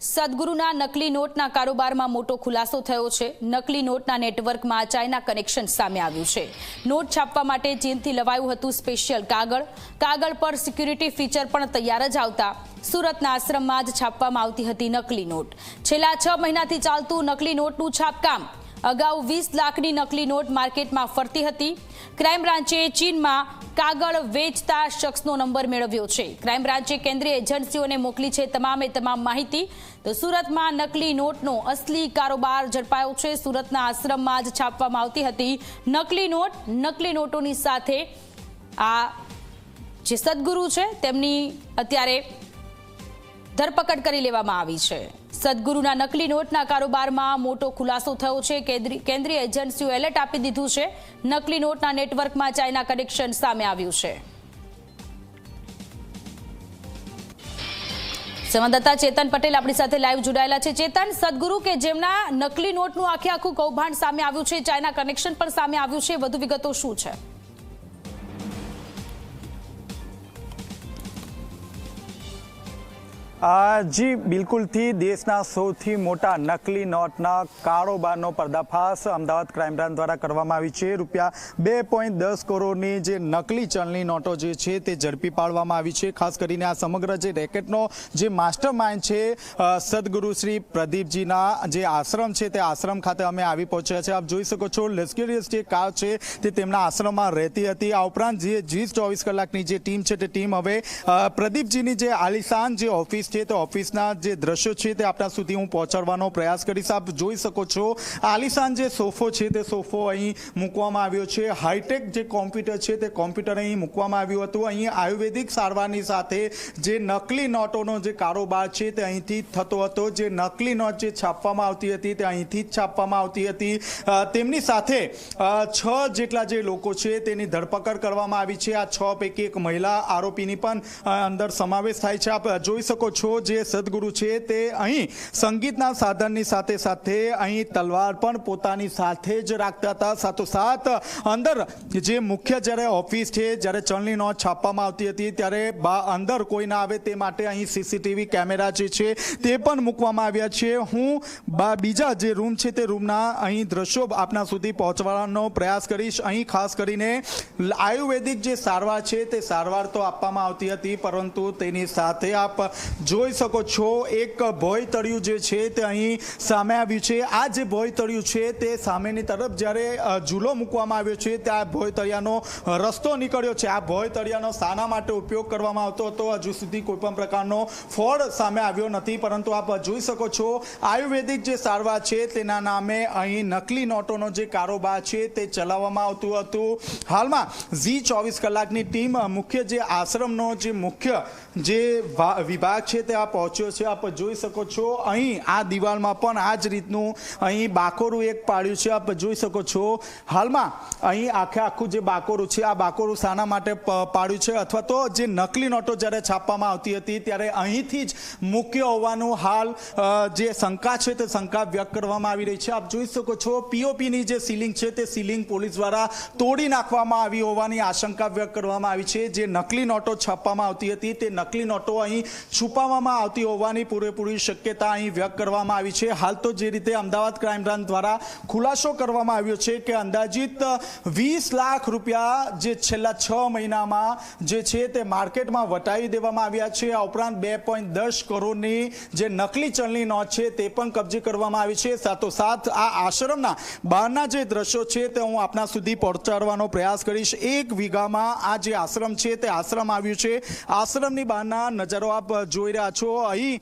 સદગુરુના નકલી નોટના કારોબારમાં મોટો ખુલાસો થયો છે। નકલી નોટના નેટવર્કમાં ચાઇના કનેક્શન સામે આવ્યું છે। નોટ છાપવા માટે ચીનથી લવાયું હતું સ્પેશિયલ કાગળ પર સિક્યુરિટી ફીચર પણ તૈયાર જ આવતા સુરતના આશ્રમમાં જ છાપવામાં આવતી હતી નકલી નોટ। છેલ્લા 6 મહિનાથી ચાલતું નકલી નોટનું છાપકામ અગાઉ 20 લાખની નકલી નોટ માર્કેટમાં ફરતી હતી। ક્રાઇમ બ્રાન્ચે ચીનમાં કાગળ વેચતા શખ્સનો નંબર મેળવ્યો છે। ક્રાઇમ બ્રાન્ચે કેન્દ્રીય એજન્સીઓને મોકલી છે તમામ માહિતી। તો સુરતમાં નકલી નોટનો અસલી કારોબાર ઝડપાયો છે। સુરતના આશ્રમમાં જ છાપવામાં આવતી હતી નકલી નોટોની સાથે આ જે સદગુરુ છે તેમની અત્યારે ધરપકડ કરી લેવામાં આવી છે। સદગુરુના નકલી નોટના કારોબારમાં મોટો ખુલાસો થયો છે। કેન્દ્રીય એજન્સીઓ એલર્ટ આપી દીધું છે। નકલી નોટના નેટવર્કમાં ચાઇના કનેક્શન સામે આવ્યું છે। સંવાદદાતા ચેતન પટેલ આપણી સાથે લાઈવ જોડાયેલા છે। ચેતન, સદગુરુ કે જેમના નકલી નોટનું આખું કૌભાંડ સામે આવ્યું છે, ચાઇના કનેક્શન પણ સામે આવ્યું છે, વધુ વિગતો શું છે? જી બિલકુલથી દેશના સૌથી મોટા નકલી નોટના કારોબારનો પર્દાફાશ અમદાવાદ ક્રાઇમ બ્રાન્ચ દ્વારા કરવામાં આવી છે। રૂપિયા 2.10 કરોડની જે નકલી ચલણી નોટો જે છે તે ઝડપી પાડવામાં આવી છે। ખાસ કરીને આ સમગ્ર જે રેકેટનો જે માસ્ટર માઇન્ડ છે સદગુરુ શ્રી પ્રદીપજીના જે આશ્રમ છે તે આશ્રમ ખાતે અમે આવી પહોંચ્યા છે। આપ જોઈ શકો છો લક્ઝરિયસ જે કાર છે તે તેમના આશ્રમમાં રહેતી હતી। આ ઉપરાંત જે 24 કલાકની જે ટીમ છે તે ટીમ હવે પ્રદીપજીની જે આલિશાન જે ઓફિસ છે તે ઓફિસના જે દ્રશ્યો છે તે આપણા સુધી હું પહોંચાડવાનો પ્રયાસ કરીશ। આપ જોઈ શકો છો આલિશાન જે સોફો છે તે સોફો અહીં મૂકવામાં આવ્યો છે। હાઈટેક જે કોમ્પ્યુટર છે તે કોમ્પ્યુટર અહીં મૂકવામાં આવ્યું હતું। અહીં આયુર્વેદિક સારવારની સાથે જે નકલી નોટોનો જે કારોબાર છે તે અહીંથી થતો હતો। જે નકલી નોટ જે છાપવામાં આવતી હતી તે અહીંથી જ છાપવામાં આવતી હતી। તેમની સાથે 6 જેટલા જે લોકો છે તેની ધરપકડ કરવામાં આવી છે। આ 6 પૈકી એક મહિલા આરોપીની પણ અંદર સમાવેશ થાય છે। આપ જોઈ શકો છો જે સદગુરુ છે તે અહીં સંગીતના સાધનની સાથે સાથે અહીં તલવાર પણ પોતાની સાથે જ રાખતા હતા। સાથોસાથ અંદર જે મુખ્ય જ્યારે ઓફિસ છે જ્યારે ચલણી નોટ છાપવામાં આવતી હતી ત્યારે અંદર કોઈ ના આવે તે માટે અહીં સીસીટીવી કેમેરા જે છે તે પણ મૂકવામાં આવ્યા છે। હું બીજા જે રૂમ છે તે રૂમના અહીં દ્રશ્યો આપના સુધી પહોંચવાનો પ્રયાસ કરીશ। અહીં ખાસ કરીને આયુર્વેદિક જે સારવાર છે તે સારવાર તો આપવામાં આવતી હતી, પરંતુ તેની સાથે આપ જોઈ શકો છો એક ભોય તળિયું જે છે તે અહીં સામે આવ્યું છે। આ જે ભોય તળિયું છે તે સામેની તરફ જ્યારે ઝૂલો મૂકવામાં આવ્યો છે ત્યાં ભોય તળિયાનો રસ્તો નીકળ્યો છે। આ ભોય તળિયાનો શાના માટે ઉપયોગ કરવામાં આવતો હતો હજુ સુધી કોઈ પણ પ્રકારનો ફોડ સામે આવ્યો નથી, પરંતુ આપ જોઈ શકો છો આયુર્વેદિક જે સારવાર છે તેના નામે અહીં નકલી નોટોનો જે કારોબાર છે તે ચલાવવામાં આવતું હતું। હાલમાં G24 કલાકની ટીમ મુખ્ય જે આશ્રમનો જે મુખ્ય જે વિભાગ છે તે આ પહોંચ્યો છે। આપ જોઈ શકો છો અહીં આ દિવાલમાં પણ આ જ રીતનું અહીં બાકોરું એક પાડ્યું છે। આપ જોઈ શકો છો હાલમાં અહીં આખું જે બાકોરું છે આ બાકોરું શાના માટે પાડ્યું છે, અથવા તો જે નકલી નોટો જ્યારે છાપવામાં આવતી હતી ત્યારે અહીંથી જ મુખ્ય હોવાનું હાલ જે શંકા છે તે શંકા વ્યક્ત કરવામાં આવી રહી છે। આપ જોઈ શકો છો પીઓપીની જે સીલિંગ છે તે સીલિંગ પોલીસ દ્વારા તોડી નાખવામાં આવી હોવાની આશંકા વ્યક્ત કરવામાં આવી છે। જે નકલી નોટો છાપવામાં આવતી હતી તે નકલી નોટો અહીં છુપાવવામાં આવતી હોવાની પૂરેપૂરી શક્યતા અહીં વ્યક્ત કરવામાં આવી છે। હાલ તો જે રીતે અમદાવાદ ક્રાઇમ બ્રાન્ચ દ્વારા ખુલાસો કરવામાં આવ્યો છે કે અંદાજિત 20 લાખ રૂપિયા જે છેલ્લા 6 મહિનામાં જે છે તે માર્કેટમાં વટાવી દેવામાં આવ્યા છે। આ ઉપરાંત 2.10 કરોડની જે નકલી ચલણી નોટ છે તે પણ કબજે કરવામાં આવી છે। સાથોસાથ આ આશ્રમના બહારના જે દ્રશ્યો છે તે હું આપના સુધી પહોંચાડવાનો પ્રયાસ કરીશ। 1 વીઘામાં આ જે આશ્રમ છે તે આશ્રમ આવ્યું છે। આશ્રમની બહારના નજારો આપ જોઈ રહ્યા છો। અહીં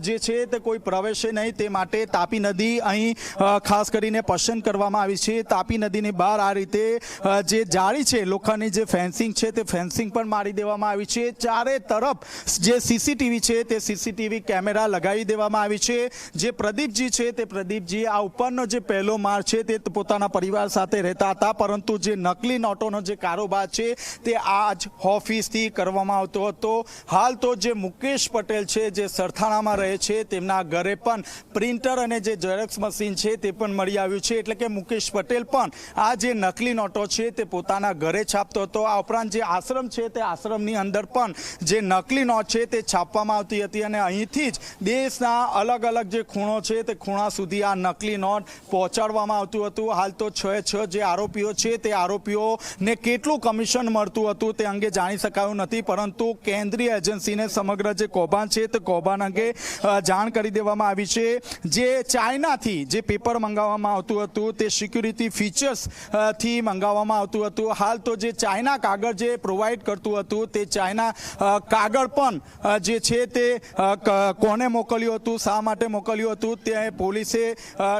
જે છે તે કોઈ પ્રવેશે નહીં તે માટે તાપી નદી અહીં ખાસ કરીને પસંદ કરવામાં આવી છે। તાપી નદીની બહાર આ રીતે જે જાળી છે લોખંડની જે ફેન્સિંગ છે તે ફેન્સિંગ પણ મારી દેવામાં આવી છે। ચારે તરફ જે સીસીટીવી છે તે સીસીટીવી કેમેરા લગાવી દેવામાં આવી છે। જે પ્રદીપજી છે તે પ્રદીપજી આ ઉપરનો જે પહેલો માળ છે તે પોતાના પરિવાર સાથે રહેતા હતા, પરંતુ જે નકલી નોટોનો જે કારોબાર છે તે આ જ ઓફિસથી કરવામાં આવતો હતો। હાલ તો જે મુકેશ પટેલ પટેલ છે જે સરથાણામાં રહે છે તેમના ઘરે પણ પ્રિન્ટર અને જે ઝેરોક્સ મશીન છે તે પણ મળી આવ્યું છે, એટલે કે મુકેશ પટેલ પણ આ જે નકલી નોટો છે તે પોતાના ઘરે છાપતો હતો। આ ઉપરાંત જે આશ્રમ છે તે આશ્રમની અંદર પણ જે નકલી નોટ છે તે છાપવામાં આવતી હતી અને અહીંથી જ દેશના અલગ અલગ જે ખૂણો છે તે ખૂણા સુધી આ નકલી નોટ પહોંચાડવામાં આવતું હતું। હાલ તો 6 જે આરોપીઓ છે તે આરોપીઓને કેટલું કમિશન મળતું હતું તે અંગે જાણી શકાયું નથી, પરંતુ કેન્દ્રીય એજન્સીને સમગ્ર જે કૌભાંડ છે તે કૌભાંડ અંગે જાણ કરી દેવામાં આવી છે। જે ચાઇનાથી જે પેપર મંગાવવામાં આવતું હતું તે સિક્યુરિટી ફીચર્સ થી મંગાવવામાં આવતું હતું। હાલ તો જે ચાઇના કાગળ જે પ્રોવાઈડ કરતું હતું તે ચાઇના કાગળ પણ જે છે તે કોને મોકલ્યું હતું, શા માટે મોકલ્યું હતું તે પોલીસે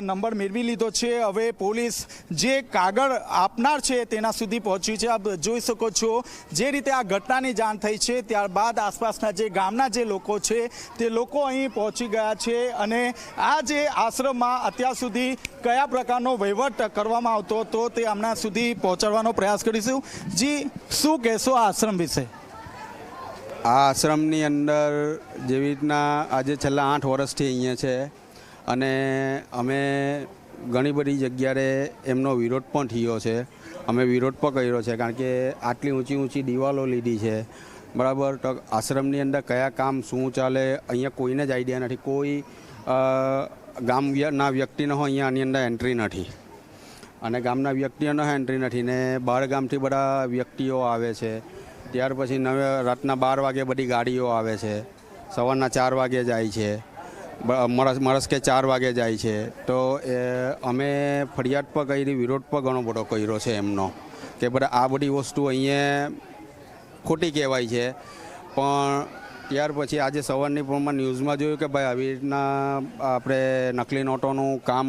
નંબર મેળવી લીધો છે। હવે પોલીસ જે કાગળ આપનાર છે તેના સુધી પહોંચ્યું છે। આપ જોઈ શકો છો જે રીતે આ ઘટનાની જાણ થઈ છે ત્યારબાદ આસપાસના જે ગામના જે લોકો છે તે લોકો અહીં પહોંચી ગયા છે અને આ જે આશ્રમમાં અત્યાર સુધી કયા પ્રકારનો વહીવટ કરવામાં આવતો હતો તે હમણાં સુધી પહોંચાડવાનો પ્રયાસ કરીશું। જી, શું કહેશો આ આશ્રમ વિશે? આ આશ્રમની અંદર જેવી રીતના આજે છેલ્લા 8 વર્ષથી અહીંયા છે અને અમે ઘણી બધી જગ્યાએ એમનો વિરોધ પણ થયો છે। અમે વિરોધ પણ કર્યો છે કારણ કે આટલી ઊંચી દિવાલો લીધી છે, બરાબર। તો આશ્રમની અંદર કયા કામ શું ચાલે અહીંયા કોઈને જ આઈડિયા નથી। કોઈ ગામના વ્યક્તિનો અહીંયા આની અંદર એન્ટ્રી નથી અને ગામના વ્યક્તિઓનો એન્ટ્રી નથી ને બહાર ગામથી બધા વ્યક્તિઓ આવે છે। ત્યાર પછી રાતના 12 વાગે બધી ગાડીઓ આવે છે, સવારના 4 વાગે જાય છે, મળસ કે 4 વાગે જાય છે। તો અમે ફરિયાદ પર કરી, વિરોધ પર ઘણો બધો કર્યો છે એમનો કે બધા આ બધી વસ્તુ અહીંયા ખોટી કહેવાય છે। પણ ત્યાર પછી આજે સવારની પણ ન્યૂઝમાં જોયું કે ભાઈ આવી રીતના આપણે નકલી નોટોનું કામ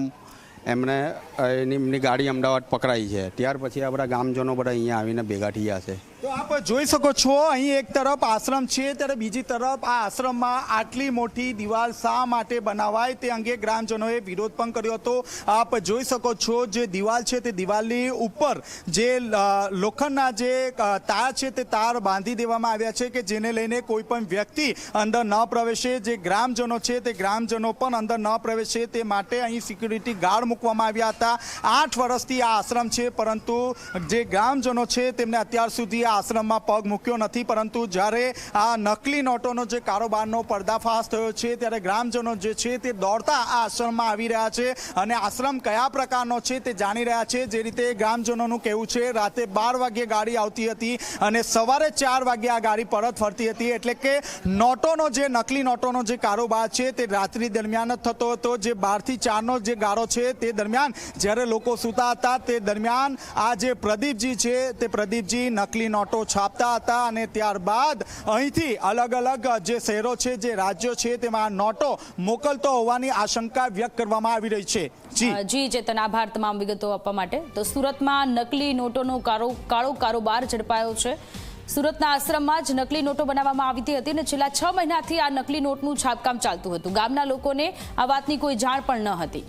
એમની ગાડી અમદાવાદ પકડાઈ છે। ત્યાર પછી આપણા ગામજનો બધા અહીંયા આવીને ભેગા થયા છે। તો આપ જોઈ શકો છો અહીં એક તરફ આશ્રમ છે ત્યારે બીજી તરફ આ આશ્રમમાં આટલી મોટી દિવાલ શા માટે બનાવાય તે અંગે ગ્રામજનોએ વિરોધ પણ કર્યો હતો। આપ જોઈ શકો છો જે દિવાલ છે તે દિવાલની ઉપર જે લોખંડના જે તાર છે તે તાર બાંધી દેવામાં આવ્યા છે કે જેને લઈને કોઈ પણ વ્યક્તિ અંદર ન પ્રવેશે। જે ગ્રામજનો છે તે ગ્રામજનો પણ અંદર ન પ્રવેશે તે માટે અહીં સિક્યુરિટી ગાર્ડ મૂકવામાં આવ્યા હતા। 8 વર્ષથી આ આશ્રમ છે, પરંતુ જે ગ્રામજનો છે તેમને અત્યાર સુધી આશ્રમમાં પગ મૂક્યો નથી। પરંતુ જ્યારે આ નકલી નોટોનો જે કારોબારનો પર્દાફાશ થયો છે ત્યારે ગ્રામજનો જે છે તે દોડતા આ આશ્રમમાં આવી રહ્યા છે અને આશ્રમ કયા પ્રકારનો છે તે જાણી રહ્યા છે। જે રીતે ગ્રામજનોનું કહેવું છે રાતે 12 વાગ્યે ગાડી આવતી હતી અને સવારે 4 વાગ્યે આ ગાડી પરત ફરતી હતી, એટલે કે નોટોનો જે નકલી નોટોનો જે કારોબાર છે તે રાત્રિ દરમિયાન જ થતો હતો। જે 12 થી 4નો જે ગાળો છે તે દરમિયાન જ્યારે લોકો સૂતા હતા તે દરમિયાન આ જે પ્રદીપજી છે તે પ્રદીપજી નકલી નોટો છાપતા હતા અને ત્યારબાદ અહીંથી અલગ અલગ જે શહેરો છે, જે રાજ્યો છે તેમાં નોટો મોકલતો હોવાની આશંકા વ્યક્ત કરવામાં આવી રહી છે। જી ચેતન, આભાર તમામ વિગતો આપવા માટે। તો સુરતમાં નકલી નોટોનો કાળો કારોબાર ઝડપાયો છે। સુરતના આશ્રમમાં જ નકલી નોટો બનાવવામાં આવી હતી અને છેલ્લા 6 મહિનાથી આ નકલી નોટનું છાપકામ ચાલતું હતું। ગામના લોકોને આ વાતની કોઈ જાણ પણ ન હતી।